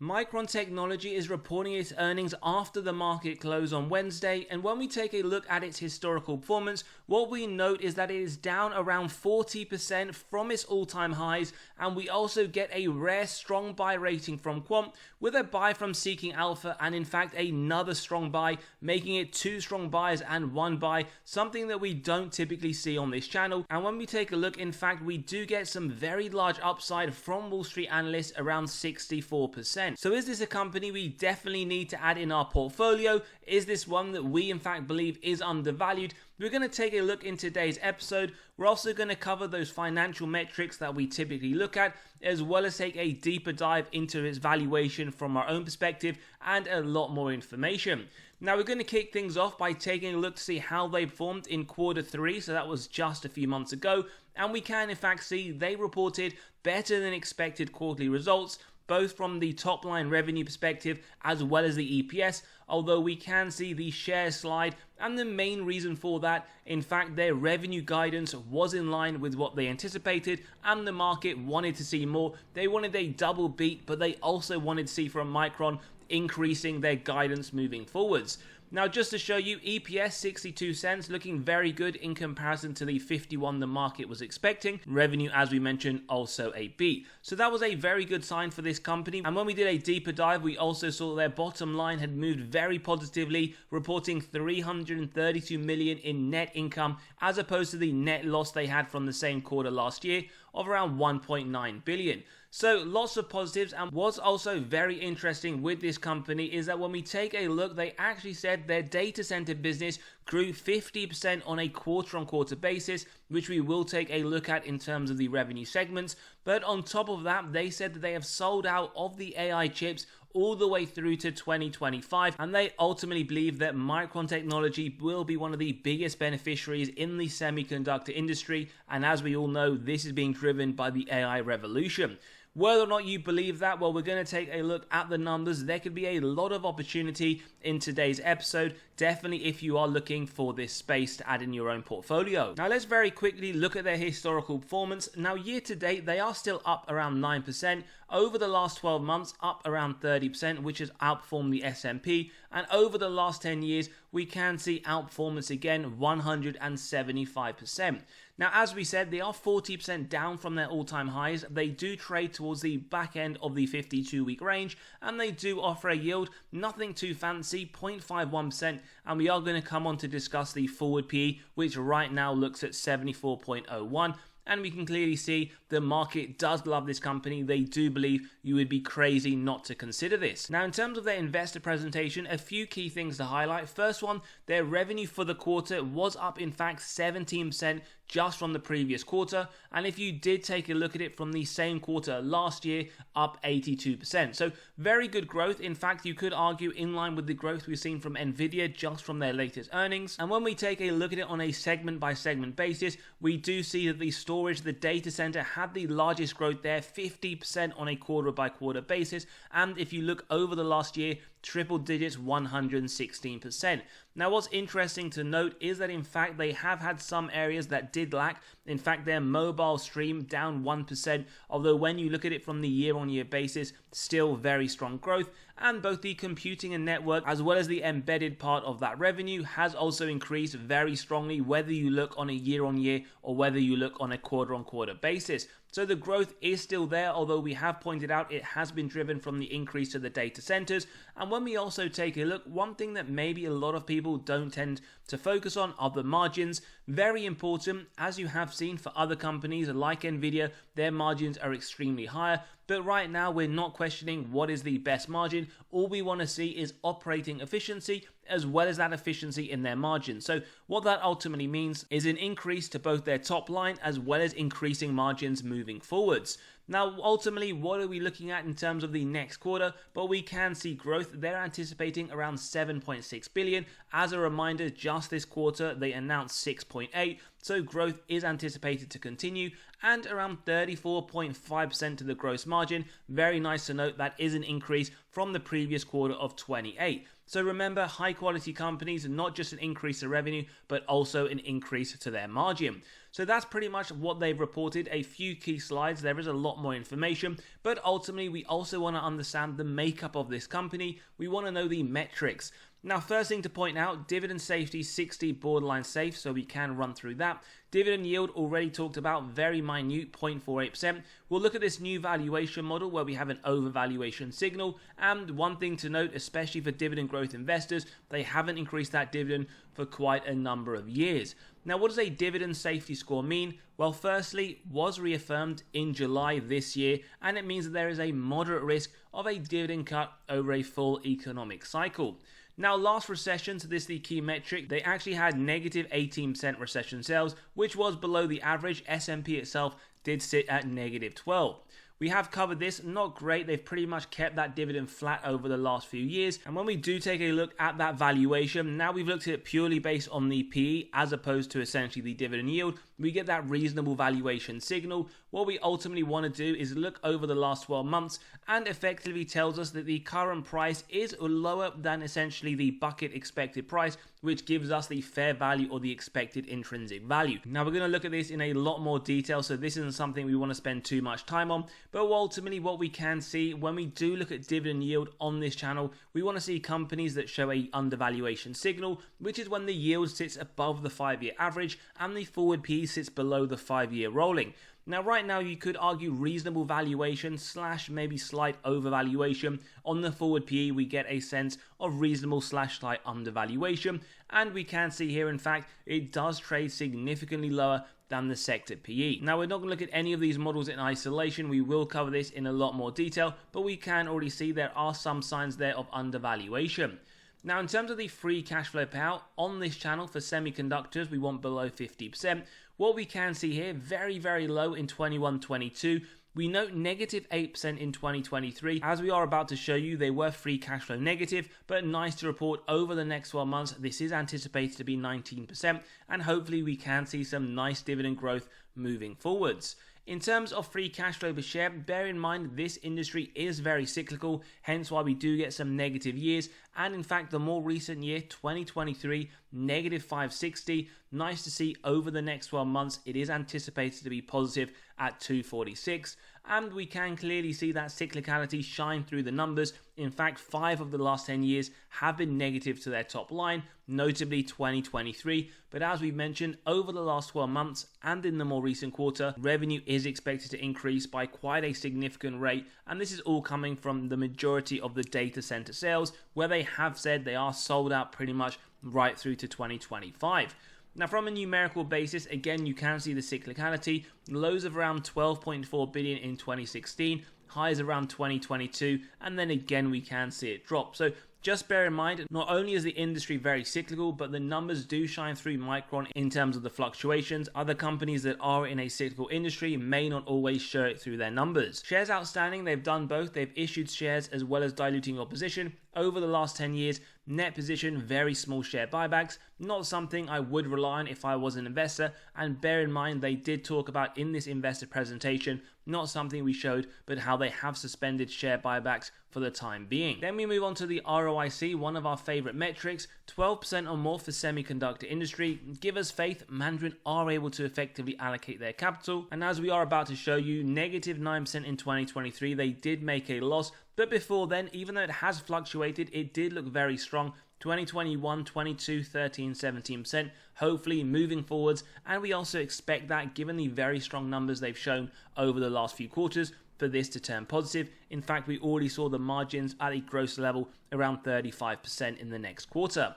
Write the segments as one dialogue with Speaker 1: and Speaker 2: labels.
Speaker 1: Micron Technology is reporting its earnings after the market close on Wednesday, and when we take a look at its historical performance, what we note is that it is down around 40% from its all-time highs, and we also get a rare strong buy rating from Quant, with a buy from Seeking Alpha and in fact another strong buy, making it 2 strong buys and 1 buy, something that we don't typically see on this channel. And when we take a look, in fact, we do get some very large upside from Wall Street analysts, around 64%. So is this a company we definitely need to add in our portfolio? Is this one that we in fact believe is undervalued? We're going to take a look in today's episode. We're also going to cover those financial metrics that we typically look at, as well as take a deeper dive into its valuation from our own perspective and a lot more information. Now we're going to kick things off by taking a look to see how they performed in quarter 3, so that was just a few months ago, and we can in fact see they reported better than expected quarterly results, both from the top line revenue perspective as well as the EPS, although we can see the share slide, and the main reason for that, in fact, their revenue guidance was in line with what they anticipated, and the market wanted to see more. They wanted a double beat, but they also wanted to see from Micron increasing their guidance moving forwards. Now, just to show you, EPS 62 cents, looking very good in comparison to the 51 the market was expecting. Revenue, as we mentioned, also a beat. So that was a very good sign for this company. And when we did a deeper dive, we also saw their bottom line had moved very positively, reporting 332 million in net income, as opposed to the net loss they had from the same quarter last year of around 1.9 billion. So lots of positives, and what's also very interesting with this company is that when we take a look, they actually said their data center business grew 50% on a quarter-on-quarter basis, which we will take a look at in terms of the revenue segments. But on top of that, they said that they have sold out of the AI chips all the way through to 2025, and they ultimately believe that Micron Technology will be one of the biggest beneficiaries in the semiconductor industry, and as we all know, this is being driven by the AI revolution. Whether or not you believe that, well, we're going to take a look at the numbers. There could be a lot of opportunity in today's episode, definitely if you are looking for this space to add in your own portfolio. Now let's very quickly look at their historical performance. Now year to date, they are still up around 9%. Over the last 12 months, up around 30%, which has outperformed the S&P. And over the last 10 years, we can see outperformance again, 175%. Now, as we said, they are 40% down from their all-time highs. They do trade towards the back end of the 52-week range, and they do offer a yield, nothing too fancy, 0.51%, and we are going to come on to discuss the forward PE, which right now looks at 74.01. And we can clearly see the market does love this company. They do believe you would be crazy not to consider this. Now, in terms of their investor presentation, a few key things to highlight. First one, their revenue for the quarter was up, in fact, 17% just from the previous quarter. And if you did take a look at it from the same quarter last year, up 82%. So very good growth. In fact, you could argue in line with the growth we've seen from Nvidia just from their latest earnings. And when we take a look at it on a segment by segment basis, we do see that the storage, the data center had the largest growth there, 50% on a quarter by quarter basis. And if you look over the last year, triple digits, 116%. Now, what's interesting to note is that in fact they have had some areas that did lack. In fact, their mobile stream down 1%, although when you look at it from the year-on-year basis, still very strong growth. And both the computing and network, as well as the embedded part of that revenue, has also increased very strongly, whether you look on a year-on-year or whether you look on a quarter-on-quarter basis. So the growth is still there, although we have pointed out it has been driven from the increase to the data centers. And when we also take a look, one thing that maybe a lot of people don't tend to focus on are the margins. Very important, as you have seen for other companies like Nvidia, their margins are extremely higher. But right now, we're not questioning what is the best margin. All we want to see is operating efficiency, as well as that efficiency in their margins. So what that ultimately means is an increase to both their top line, as well as increasing margins moving forwards. Now, ultimately, what are we looking at in terms of the next quarter? But we can see growth. They're anticipating around 7.6 billion. As a reminder, just this quarter, they announced 6.8. so growth is anticipated to continue, and around 34.5% to the gross margin. Very nice to note that is an increase from the previous quarter of 28. So remember, high quality companies, not just an increase in revenue, but also an increase to their margin. So that's pretty much what they've reported. A few key slides, there is a lot more information, but ultimately we also want to understand the makeup of this company. We want to know the metrics. Now, first thing to point out, dividend safety 60, borderline safe, so we can run through that. Dividend yield already talked about, very minute, 0.48%. We'll look at this new valuation model where we have an overvaluation signal. And one thing to note, especially for dividend growth investors, they haven't increased that dividend for quite a number of years. Now, what does a dividend safety score mean? Well, firstly, was reaffirmed in July this year, and it means that there is a moderate risk of a dividend cut over a full economic cycle. Now, last recession, so this is the key metric, they actually had negative 18% recession sales, which was below the average. S&P itself did sit at negative 12. We have covered this, not great. They've pretty much kept that dividend flat over the last few years. And when we do take a look at that valuation, now we've looked at it purely based on the PE as opposed to essentially the dividend yield. We get that reasonable valuation signal. What we ultimately want to do is look over the last 12 months and effectively tells us that the current price is lower than essentially the bucket expected price, which gives us the fair value or the expected intrinsic value. Now we're going to look at this in a lot more detail, so this isn't something we want to spend too much time on, but ultimately what we can see when we do look at dividend yield on this channel, we want to see companies that show a undervaluation signal, which is when the yield sits above the 5-year average and the forward PE sits below the 5-year rolling. Now, right now, you could argue reasonable valuation / maybe slight overvaluation. On the forward PE, we get a sense of reasonable / slight undervaluation. And we can see here, in fact, it does trade significantly lower than the sector PE. Now, we're not going to look at any of these models in isolation. We will cover this in a lot more detail, but we can already see there are some signs there of undervaluation. Now, in terms of the free cash flow payout on this channel for semiconductors, we want below 50%. What we can see here, very, very low in 21-22. We note negative 8% in 2023. As we are about to show you, they were free cash flow negative, but nice to report over the next 12 months, this is anticipated to be 19%, and hopefully we can see some nice dividend growth moving forwards. In terms of free cash flow per share, bear in mind this industry is very cyclical, hence why we do get some negative years. And in fact, the more recent year, 2023, negative 560. Nice to see over the next 12 months, it is anticipated to be positive at 246. And we can clearly see that cyclicality shine through the numbers. In fact, 5 of the last 10 years have been negative to their top line, notably 2023. But as we've mentioned, over the last 12 months and in the more recent quarter, revenue is expected to increase by quite a significant rate. And this is all coming from the majority of the data center sales, where they have said they are sold out pretty much right through to 2025. Now, from a numerical basis, again, you can see the cyclicality. Lows of around 12.4 billion in 2016, highs around 2022, and then again, we can see it drop. So just bear in mind, not only is the industry very cyclical, but the numbers do shine through Micron in terms of the fluctuations. Other companies that are in a cyclical industry may not always show it through their numbers. Shares outstanding, they've done both. They've issued shares as well as diluting your position. Over the last 10 years, net position, very small share buybacks. Not something I would rely on if I was an investor. And bear in mind, they did talk about in this investor presentation, not something we showed, but how they have suspended share buybacks for the time being. Then we move on to the ROIC, one of our favorite metrics, 12% or more for semiconductor industry. Give us faith, management are able to effectively allocate their capital. And as we are about to show you, negative 9% in 2023, they did make a loss. But before then, even though it has fluctuated, it did look very strong. 2021, 22, 13, 17%, hopefully moving forwards. And we also expect that, given the very strong numbers they've shown over the last few quarters, for this to turn positive. In fact, we already saw the margins at a gross level around 35% in the next quarter.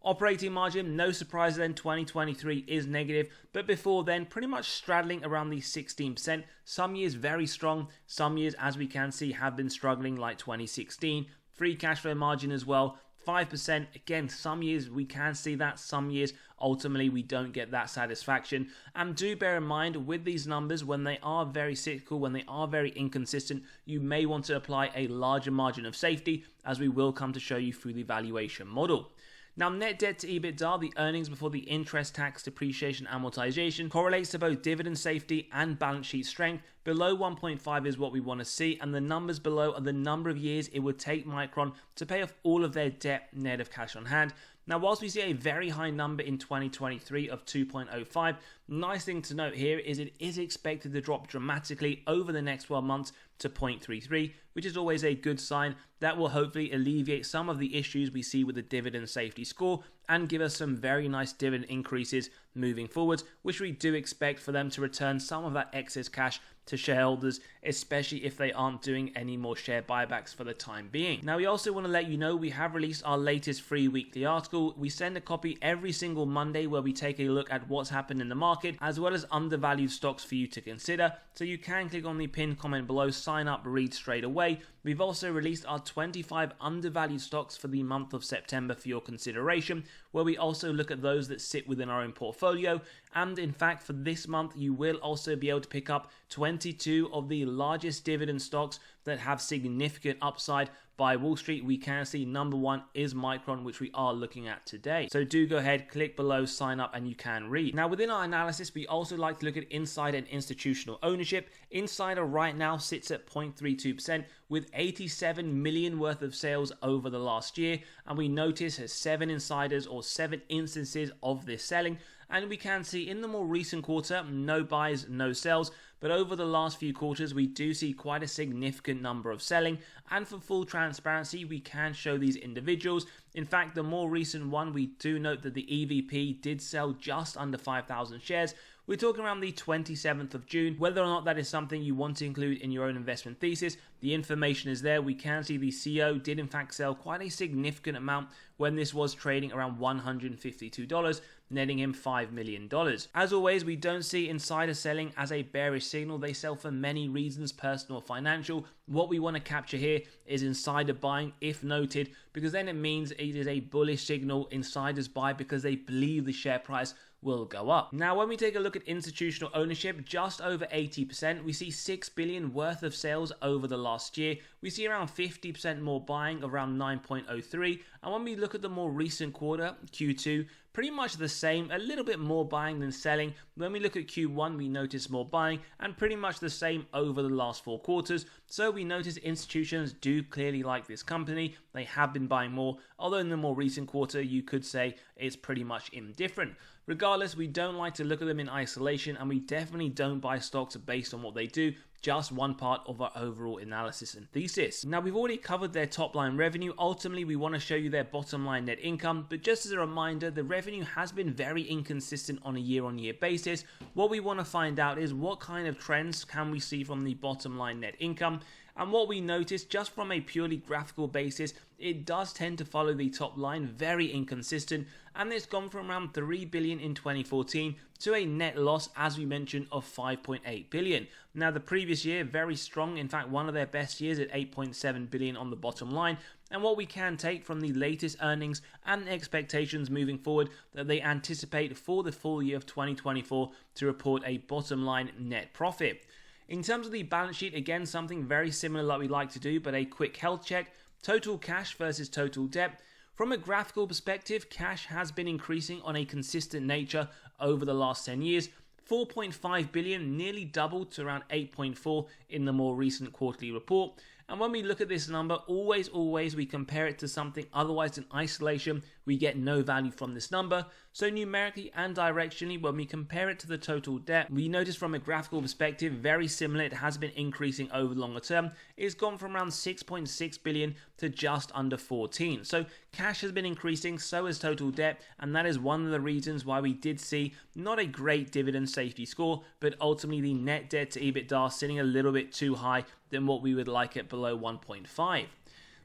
Speaker 1: Operating margin, no surprise then, 2023 is negative, but before then, pretty much straddling around the 16%. Some years very strong, some years, as we can see, have been struggling, like 2016. Free cash flow margin as well, 5%. Again, some years we can see that, some years ultimately we don't get that satisfaction. And do bear in mind, with these numbers, when they are very cyclical, when they are very inconsistent, you may want to apply a larger margin of safety, as we will come to show you through the valuation model. Now, net debt to EBITDA, the earnings before the interest, tax, depreciation, amortization, correlates to both dividend safety and balance sheet strength. Below 1.5 is what we want to see, and the numbers below are the number of years it would take Micron to pay off all of their debt net of cash on hand. Now, whilst we see a very high number in 2023 of 2.05, nice thing to note here is it is expected to drop dramatically over the next 12 months to 0.33, which is always a good sign. That will hopefully alleviate some of the issues we see with the dividend safety score and give us some very nice dividend increases moving forwards, which we do expect for them to return some of that excess cash to shareholders, especially if they aren't doing any more share buybacks for the time being. Now, we also want to let you know we have released our latest free weekly article. We send a copy every single Monday where we take a look at what's happened in the market, as well as undervalued stocks for you to consider. So you can click on the pinned comment below, sign up, read straight away. We've also released our 25 undervalued stocks for the month of September for your consideration, where we also look at those that sit within our own portfolio. And in fact, for this month, you will also be able to pick up 22 of the largest dividend stocks that have significant upside by Wall Street. We can see number one is Micron, which we are looking at today. So do go ahead, click below, sign up, and you can read. Now, within our analysis, we also like to look at insider and institutional ownership. Insider right now sits at 0.32% with 87 million worth of sales over the last year. And we notice 7 insiders or 7 instances of this selling. And we can see in the more recent quarter, no buys, no sells. But over the last few quarters, we do see quite a significant number of selling. And for full transparency, we can show these individuals. In fact, the more recent one, we do note that the EVP did sell just under 5,000 shares. We're talking around the 27th of June. Whether or not that is something you want to include in your own investment thesis, the information is there. We can see the CEO did in fact sell quite a significant amount when this was trading around $152, netting him $5 million. As always, we don't see insider selling as a bearish signal. They sell for many reasons, personal or financial. What we want to capture here is insider buying, if noted, because then it means it is a bullish signal. Insiders buy because they believe the share price will go up. Now, when we take a look at institutional ownership, just over 80%, we see 6 billion worth of sales over the last year. We see around 50% more buying, around 9.03. And when we look at the more recent quarter, Q2, pretty much the same, a little bit more buying than selling. When we look at Q1, we notice more buying and pretty much the same over the last 4 quarters. So we notice institutions do clearly like this company. They have been buying more, although in the more recent quarter, you could say it's pretty much indifferent. Regardless, we don't like to look at them in isolation, and we definitely don't buy stocks based on what they do, just one part of our overall analysis and thesis. Now, we've already covered their top line revenue. Ultimately, we want to show you their bottom line net income, but just as a reminder, the revenue has been very inconsistent on a year-on-year basis. What we want to find out is what kind of trends can we see from the bottom line net income. And what we notice just from a purely graphical basis, it does tend to follow the top line, very inconsistent, and it's gone from around 3 billion in 2014 to a net loss, as we mentioned, of 5.8 billion. Now, the previous year, very strong, in fact, one of their best years at 8.7 billion on the bottom line. And what we can take from the latest earnings and expectations moving forward, that they anticipate for the full year of 2024 to report a bottom line net profit. In terms of the balance sheet, again, something very similar like we like to do, but a quick health check. Total cash versus total debt. From a graphical perspective, cash has been increasing on a consistent nature over the last 10 years. 4.5 billion, nearly doubled to around 8.4 in the more recent quarterly report. And when we look at this number, always we compare it to something, otherwise in isolation, we get no value from this number. So numerically and directionally, when we compare it to the total debt, we notice from a graphical perspective, very similar. It has been increasing over the longer term. It's gone from around 6.6 billion to just under 14. So cash has been increasing, so has total debt. And that is one of the reasons why we did see not a great dividend safety score, but ultimately the net debt to EBITDA sitting a little bit too high than what we would like it below 1.5.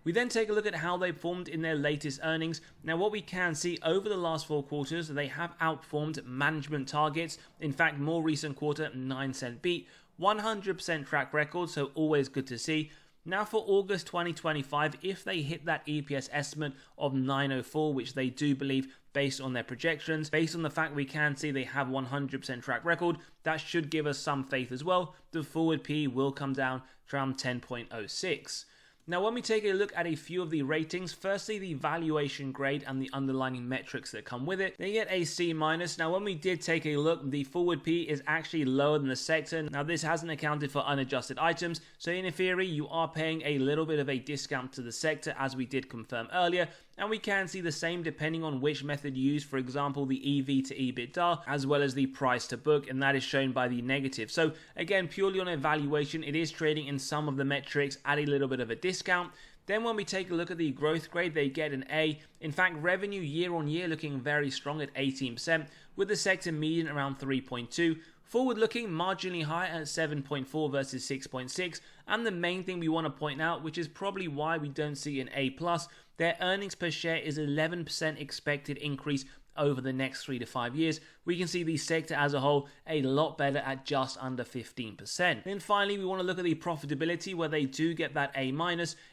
Speaker 1: We then take a look at how they performed in their latest earnings. Now, what we can see over the last 4 quarters, they have outperformed management targets. In fact, more recent quarter, 9-cent beat, 100% track record, so always good to see. Now for August 2025, if they hit that EPS estimate of 904, which they do believe based on their projections, based on the fact we can see they have 100% track record, that should give us some faith as well. The forward P will come down to around 10.06. Now, when we take a look at a few of the ratings, firstly, the valuation grade and the underlying metrics that come with it, they get a C-. Now, when we did take a look, the forward P is actually lower than the sector. Now, this hasn't accounted for unadjusted items, so in theory, you are paying a little bit of a discount to the sector, as we did confirm earlier, and we can see the same depending on which method you use, for example, the EV to EBITDA, as well as the price to book, and that is shown by the negative. So again, purely on a valuation, it is trading in some of the metrics at a little bit of a discount. Then when we take a look at the growth grade, they get an A. In fact, revenue year on year looking very strong at 18%, with the sector median around 3.2. Forward looking marginally higher at 7.4 versus 6.6. And the main thing we want to point out, which is probably why we don't see an A+, their earnings per share is 11% expected increase over the next 3 to 5 years. We can see the sector as a whole a lot better at just under 15%. Then finally, we want to look at the profitability, where they do get that A-.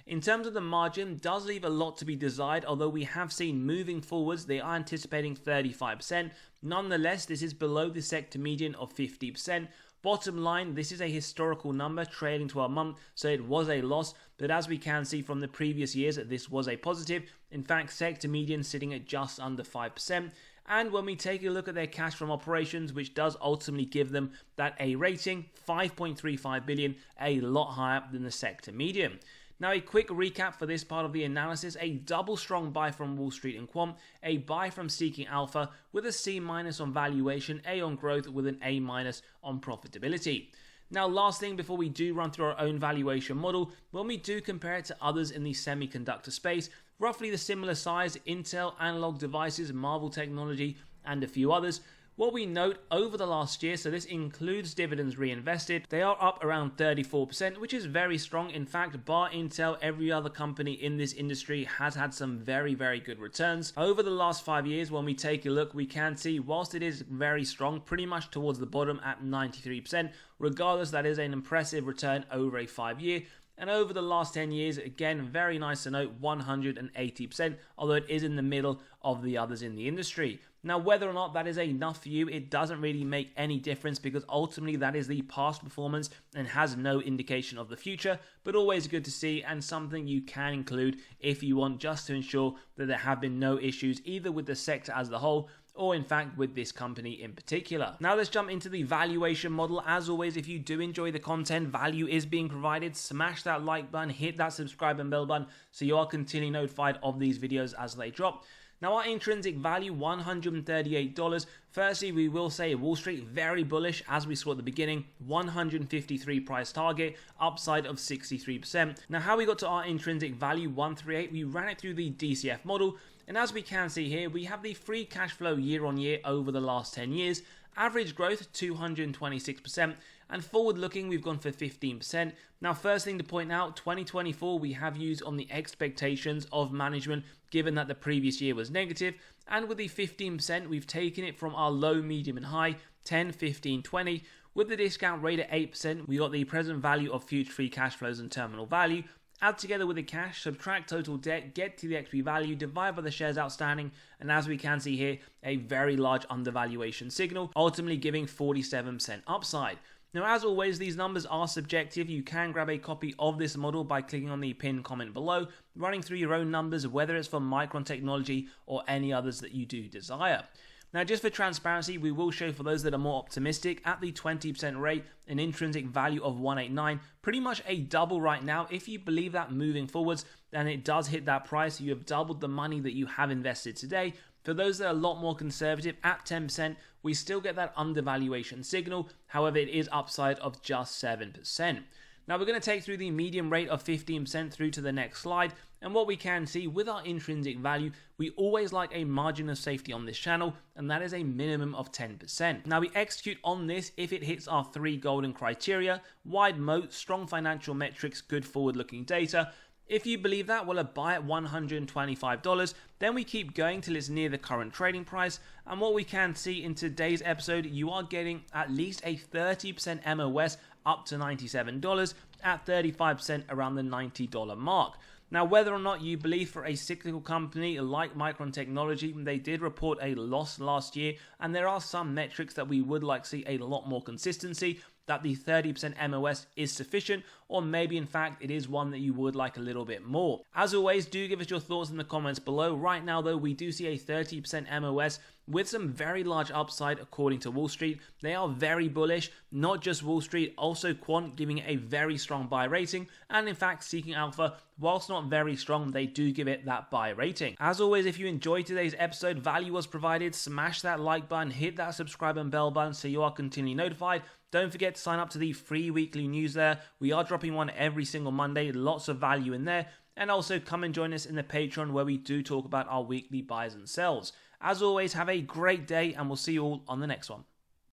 Speaker 1: In terms of the margin, does leave a lot to be desired, although we have seen moving forwards, they are anticipating 35%. Nonetheless, this is below the sector median of 50%. Bottom line, this is a historical number, trailing 12 months, so it was a loss, but as we can see from the previous years, this was a positive. In fact, sector median sitting at just under 5%. And when we take a look at their cash from operations, which does ultimately give them that A rating, 5.35 billion, a lot higher than the sector median. Now, a quick recap for this part of the analysis: a double strong buy from Wall Street and Quant, a buy from Seeking Alpha with a C- on valuation, A on growth with an A- on profitability. Now, last thing before we do run through our own valuation model, when we do compare it to others in the semiconductor space, roughly the similar size, Intel, Analog Devices, Marvell Technology, and a few others, what we note over the last year, so this includes dividends reinvested, they are up around 34%, which is very strong. In fact, bar Intel, every other company in this industry has had some very, very good returns. Over the last 5 years, when we take a look, we can see whilst it is very strong, pretty much towards the bottom at 93%, regardless, that is an impressive return over a 5-year. And over the last 10 years, again, very nice to note, 180%, although it is in the middle of the others in the industry. Now, whether or not that is enough for you, it doesn't really make any difference, because ultimately that is the past performance and has no indication of the future, but always good to see and something you can include if you want, just to ensure that there have been no issues either with the sector as a whole or in fact with this company in particular. Now let's jump into the valuation model. As always, if you do enjoy the content, value is being provided, smash that like button, hit that subscribe and bell button so you are continually notified of these videos as they drop. Now, our intrinsic value, $138. Firstly, we will say Wall Street, very bullish, as we saw at the beginning, 153 price target, upside of 63%. Now, how we got to our intrinsic value, 138, we ran it through the DCF model, and as we can see here, we have the free cash flow year on year over the last 10 years, average growth, 226%, and forward looking, we've gone for 15%. Now, first thing to point out, 2024 we have used on the expectations of management, given that the previous year was negative, and with the 15%, we've taken it from our low, medium, and high, 10, 15, 20. With the discount rate at 8%, we got the present value of future free cash flows and terminal value. Add together with the cash, subtract total debt, get to the XP value, divide by the shares outstanding, and as we can see here, a very large undervaluation signal, ultimately giving 47% upside. Now, as always, these numbers are subjective. You can grab a copy of this model by clicking on the pinned comment below, running through your own numbers, whether it's from Micron Technology or any others that you do desire. Now, just for transparency, we will show for those that are more optimistic, at the 20% rate, an intrinsic value of 189, pretty much a double right now. If you believe that moving forwards, then it does hit that price. You have doubled the money that you have invested today. For those that are a lot more conservative, at 10%, we still get that undervaluation signal. However, it is upside of just 7%. Now, we're going to take through the median rate of 15% through to the next slide. And what we can see with our intrinsic value, we always like a margin of safety on this channel, and that is a minimum of 10%. Now, we execute on this if it hits our 3 golden criteria: wide moat, strong financial metrics, good forward-looking data. If you believe that, we'll buy at $125. Then we keep going till it's near the current trading price. And what we can see in today's episode, you are getting at least a 30% MOS up to $97, at 35% around the $90 mark. Now, whether or not you believe for a cyclical company like Micron Technology, they did report a loss last year, and there are some metrics that we would like to see a lot more consistency. that the 30% MOS is sufficient, or maybe in fact it is one that you would like a little bit more. As always, do give us your thoughts in the comments below. Right now though, we do see a 30% MOS with some very large upside according to Wall Street. They are very bullish, not just Wall Street, also Quant giving it a very strong buy rating, and in fact Seeking Alpha, whilst not very strong, they do give it that buy rating. As always, if you enjoyed today's episode, value was provided, smash that like button, hit that subscribe and bell button so you are continually notified. Don't forget to sign up to the free weekly newsletter. We are dropping one every single Monday, lots of value in there. And also come and join us in the Patreon where we do talk about our weekly buys and sells. As always, have a great day and we'll see you all on the next one.